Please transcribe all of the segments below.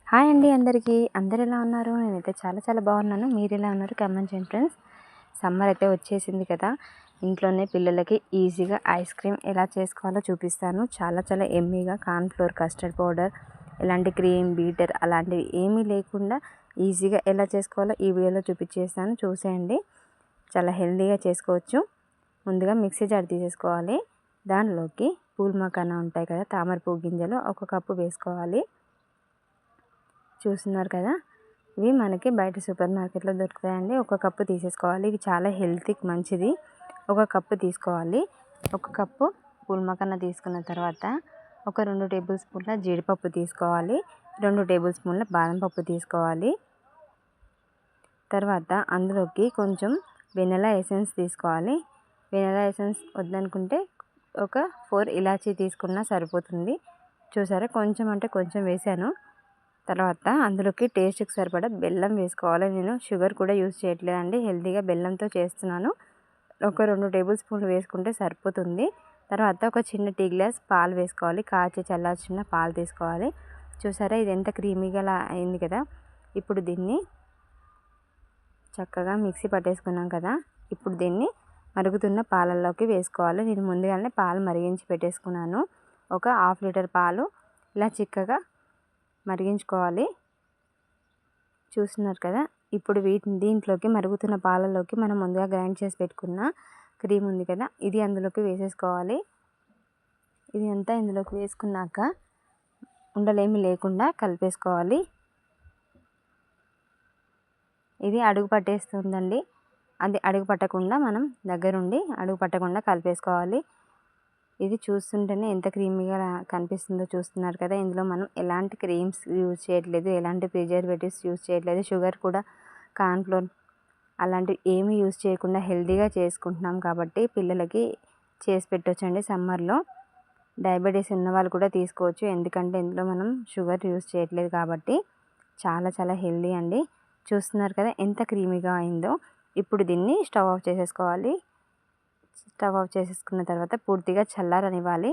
Hi అండి అందరికీ. అందరు ఎలా ఉన్నారు? నేనైతే చాలా బాగున్నాను. మీరు ఎలా ఉన్నారు? కామెంట్ చేయండి ఫ్రెండ్స్. సమ్మర్ అయితే వచ్చేసింది కదా, ఇంట్లోనే పిల్లలకి ఈజీగా ఐస్ క్రీమ్ ఎలా చేసుకోవాలో చూపిస్తాను. చాలా ఎమ్మీగా కార్న్‌ఫ్లోర్, కస్టర్డ్ పౌడర్, ఎలాంటి క్రీమ్, బీటర్ అలాంటివి ఏమీ లేకుండా ఈజీగా ఎలా చేసుకోవాలో ఈ వీడియోలో చూపించేస్తాను. చూసేయండి. చాలా హెల్తీగా చేసుకోవచ్చు. ముందుగా మిక్సీ జార్ తీసేసుకోవాలి. దానిలోకి పూల్ మకానా ఉంటాయి కదా, తామర పువ్వు గింజలు 1 కప్పు వేసుకోవాలి. చూస్తున్నారు కదా, ఇవి మనకి బయట సూపర్ మార్కెట్లో దొరుకుతాయండి. 1 కప్పు తీసేసుకోవాలి. ఇవి చాలా హెల్త్కి మంచిది. 1 కప్పు తీసుకోవాలి. 1 కప్పు పూల్ మకానా తీసుకున్న తర్వాత ఒక 2 టేబుల్ స్పూన్ల జీడిపప్పు తీసుకోవాలి. 2 టేబుల్ స్పూన్ల బాదం పప్పు తీసుకోవాలి. తర్వాత అందులోకి కొంచెం వెనిలా ఎసెన్స్ తీసుకోవాలి. వెనిలా ఎసెన్స్ వద్దనుకుంటే ఒక 4 ఇలాచీ తీసుకున్నా సరిపోతుంది. చూసారా, కొంచెం అంటే కొంచెం వేసాను. తర్వాత అందులోకి టేస్ట్కి సరిపడా బెల్లం వేసుకోవాలి. నేను షుగర్ కూడా యూజ్ చేయట్లేదండి, హెల్తీగా బెల్లంతో చేస్తున్నాను. ఒక 2 టేబుల్ స్పూన్లు వేసుకుంటే సరిపోతుంది. తర్వాత ఒక చిన్న టీ గ్లాస్ పాలు వేసుకోవాలి. కాచి చల్లార్చిన పాలు తీసుకోవాలి. చూసారా, ఇది ఎంత క్రీమీగా అయింది కదా. ఇప్పుడు దీన్ని చక్కగా మిక్సీ పట్టేసుకున్నాం కదా. ఇప్పుడు దీన్ని మరుగుతున్న పాలల్లోకి వేసుకోవాలి. నేను ముందుగానే పాలు మరిగించి పెట్టేసుకున్నాను. ఒక 1/2 లీటర్ పాలు ఇలా చిక్కగా మరిగించుకోవాలి. చూస్తున్నారు కదా, ఇప్పుడు దీంట్లోకి మరుగుతున్న పాలలోకి మనం ముందుగా గ్రైండ్ చేసి పెట్టుకున్న క్రీమ్ ఉంది కదా, ఇది అందులోకి వేసేసుకోవాలి. ఇది అంతా ఇందులోకి వేసుకున్నాక ఉండలేమి లేకుండా కలిపేసుకోవాలి. ఇది అడుగు పట్టేస్తుందండి. అది అడుగు పట్టకుండా మనం దగ్గరుండి అడుగు పట్టకుండా కలిపేసుకోవాలి. ఇది చూస్తుంటేనే ఎంత క్రీమీగా కనిపిస్తుందో చూస్తున్నారు కదా. ఇందులో మనం ఎలాంటి క్రీమ్స్ యూజ్ చేయట్లేదు, ఎలాంటి ప్రిజర్వేటివ్స్ యూజ్ చేయట్లేదు, షుగర్ కూడా కార్న్‌ఫ్లోర్ అలాంటివి ఏమీ యూజ్ చేయకుండా హెల్తీగా చేసుకుంటున్నాం కాబట్టి పిల్లలకి చేసి పెట్టొచ్చండి. సమ్మర్లో డయాబెటీస్ ఉన్న వాళ్ళు కూడా తీసుకోవచ్చు, ఎందుకంటే ఇందులో మనం షుగర్ యూజ్ చేయట్లేదు కాబట్టి చాలా హెల్తీ అండి. చూస్తున్నారు కదా ఎంత క్రీమీగా అయిందో. ఇప్పుడు దీన్ని స్టవ్ ఆఫ్ చేసేసుకోవాలి. స్టవ్ ఆఫ్ చేసేసుకున్న తర్వాత పూర్తిగా చల్లారనివ్వాలి.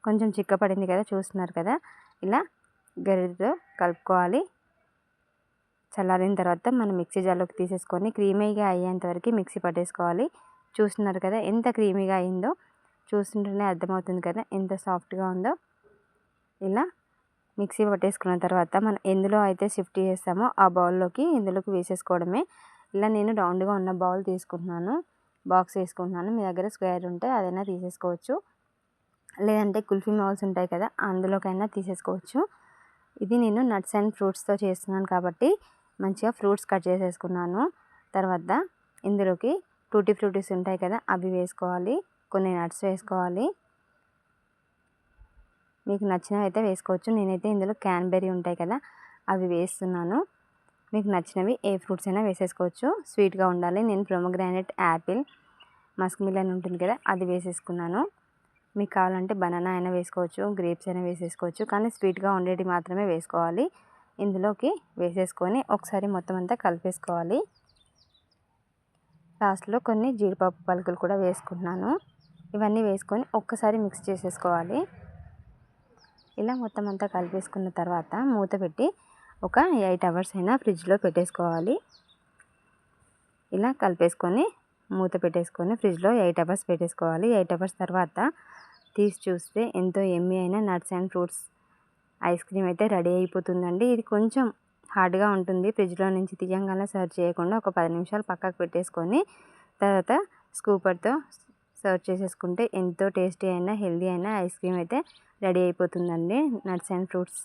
కొంచెం చిక్కపడింది కదా, చూస్తున్నారు కదా, ఇలా గరిటెతో కలుపుకోవాలి. చల్లారిన తర్వాత మనం మిక్సీ జార్లోకి తీసేసుకొని క్రీమీగా అయ్యేంత వరకు మిక్సీ పట్టేసుకోవాలి. చూస్తున్నారు కదా ఎంత క్రీమీగా అయిందో. చూస్తుంటేనే అర్థమవుతుంది కదా ఎంత సాఫ్ట్గా ఉందో. ఇలా మిక్సీ పట్టేసుకున్న తర్వాత మనం ఎందులో అయితే షిఫ్ట్ చేస్తామో ఆ బౌల్లోకి ఇందులోకి వేసేసుకోవడమే. ఇలా నేను రౌండ్గా ఉన్న బౌల్ తీసుకుంటున్నాను, బాక్స్ వేసుకుంటున్నాను. మీ దగ్గర స్క్వేర్ ఉంటే అదైనా తీసేసుకోవచ్చు, లేదంటే కుల్ఫీ మౌల్స్ ఉంటాయి కదా, అందులోకైనా తీసేసుకోవచ్చు. ఇది నేను నట్స్ అండ్ ఫ్రూట్స్తో చేస్తున్నాను కాబట్టి మంచిగా ఫ్రూట్స్ కట్ చేసేసుకున్నాను. తర్వాత ఇందులోకి టూటీ ఫ్రూటీస్ ఉంటాయి కదా, అవి వేసుకోవాలి. కొన్ని నట్స్ వేసుకోవాలి. మీకు నచ్చినవి అయితే వేసుకోవచ్చు. నేనైతే ఇందులో క్యాన్బెర్రీ ఉంటాయి కదా, అవి వేస్తున్నాను. మీకు నచ్చినవి ఏ ఫ్రూట్స్ అయినా వేసేసుకోవచ్చు, స్వీట్గా ఉండాలి. నేను పొమోగ్రానేట్, యాపిల్, మస్క్ మిలన్ ఉంటుంది కదా, అది వేసేసుకున్నాను. మీకు కావాలంటే బనానా అయినా వేసుకోవచ్చు, గ్రేప్స్ అయినా వేసేసుకోవచ్చు, కానీ స్వీట్గా ఉండేవి మాత్రమే వేసుకోవాలి. ఇందులోకి వేసేసుకొని ఒకసారి మొత్తం అంతా కలిపేసుకోవాలి. లాస్ట్లో కొన్ని జీడిపప్పు పలుకులు కూడా వేసుకుంటున్నాను. ఇవన్నీ వేసుకొని ఒక్కసారి మిక్స్ చేసేసుకోవాలి. ఇలా మొత్తం అంతా కలిపేసుకున్న తర్వాత మూత పెట్టి ఒక 8 అవర్స్ అయినా ఫ్రిడ్జ్లో పెట్టేసుకోవాలి. ఇలా కలిపేసుకొని మూత పెట్టేసుకొని ఫ్రిడ్జ్లో 8 అవర్స్ పెట్టేసుకోవాలి. 8 అవర్స్ తర్వాత తీసి చూస్తే ఎంతో ఎమ్మీ అయిన nuts and fruits ice cream అయితే రెడీ అయిపోతుందండి. ఇది కొంచెం హార్డ్గా ఉంటుంది. ఫ్రిడ్జ్లో నుంచి తీయంగానే సర్వ్ చేయకుండా ఒక 10 నిమిషాలు పక్కకు పెట్టేసుకొని తర్వాత స్కూపర్తో సర్వ్ చేసేసుకుంటే ఎంతో టేస్టీ అయిన హెల్తీ అయిన ఐస్ క్రీమ్ అయితే రెడీ అయిపోతుందండి. Nuts and fruits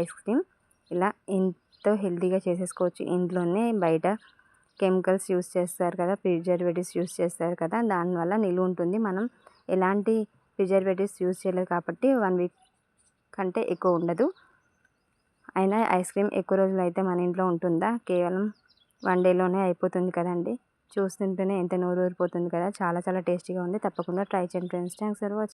ice cream ఇలా ఎంతో హెల్తీగా చేసేసుకోవచ్చు ఇంట్లోనే. బయట కెమికల్స్ యూస్ చేస్తారు కదా, ప్రిజర్వేటివ్స్ యూస్ చేస్తారు కదా, దానివల్ల నిలువ ఉంటుంది. మనం ఎలాంటి ప్రిజర్వేటివ్స్ యూస్ చేయలేదు కాబట్టి 1 వీక్ కంటే ఎక్కువ ఉండదు. అయినా ఐస్ క్రీమ్ ఎక్కువ రోజులు అయితే మన ఇంట్లో ఉంటుందా, కేవలం 1 డేలోనే అయిపోతుంది కదండి. చూస్తుంటేనే ఎంత నోరు ఊరిపోతుంది కదా. చాలా టేస్టీగా ఉంది. తప్పకుండా ట్రై చేయండి ఫ్రెండ్స్. Thanks for watching.